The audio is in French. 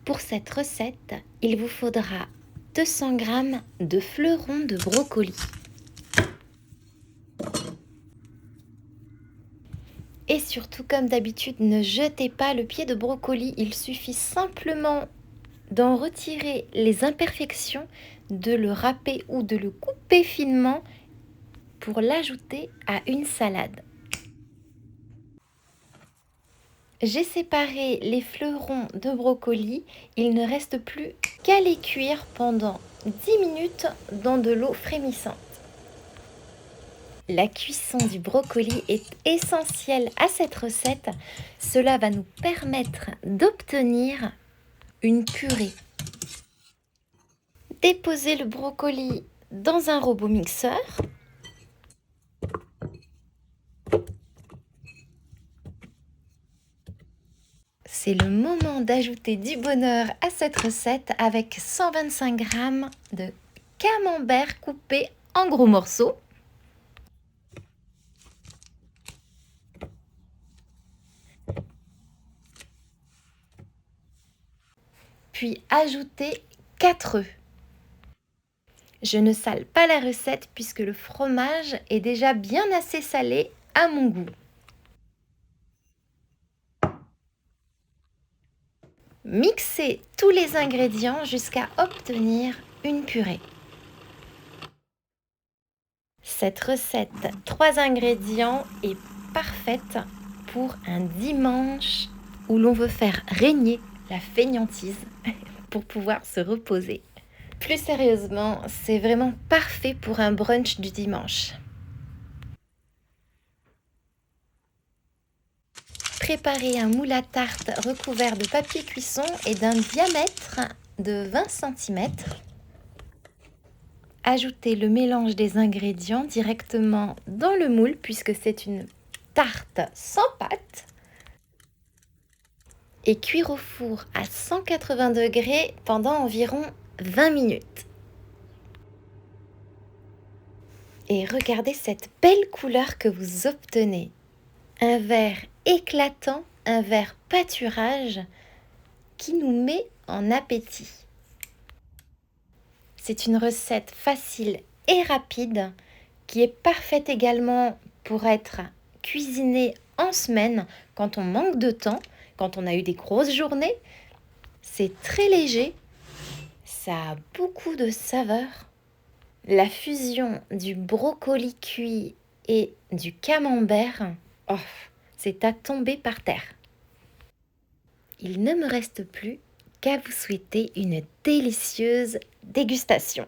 Pour cette recette, il vous faudra 200 g de fleurons de brocoli. Et surtout, comme d'habitude, ne jetez pas le pied de brocoli. Il suffit simplement d'en retirer les imperfections, de le râper ou de le couper finement pour l'ajouter à une salade. J'ai séparé les fleurons de brocoli. Il ne reste plus qu'à les cuire pendant 10 minutes dans de l'eau frémissante. La cuisson du brocoli est essentielle à cette recette. Cela va nous permettre d'obtenir une purée. Déposez le brocoli dans un robot mixeur. C'est le moment d'ajouter du bonheur à cette recette avec 125 g de camembert coupé en gros morceaux. Puis ajouter 4 œufs. Je ne sale pas la recette puisque le fromage est déjà bien assez salé à mon goût. Mixez tous les ingrédients jusqu'à obtenir une purée. Cette recette, 3 ingrédients, est parfaite pour un dimanche où l'on veut faire régner la fainéantise pour pouvoir se reposer. Plus sérieusement, c'est vraiment parfait pour un brunch du dimanche. Préparez un moule à tarte recouvert de papier cuisson et d'un diamètre de 20 cm. Ajoutez le mélange des ingrédients directement dans le moule puisque c'est une tarte sans pâte. Et cuire au four à 180 degrés pendant environ 20 minutes. Et regardez cette belle couleur que vous obtenez. Un vert éclatant, un vert pâturage qui nous met en appétit. C'est une recette facile et rapide qui est parfaite également pour être cuisinée en semaine quand on manque de temps, quand on a eu des grosses journées. C'est très léger, ça a beaucoup de saveur. La fusion du brocoli cuit et du camembert, oh, c'est à tomber par terre. Il ne me reste plus qu'à vous souhaiter une délicieuse dégustation.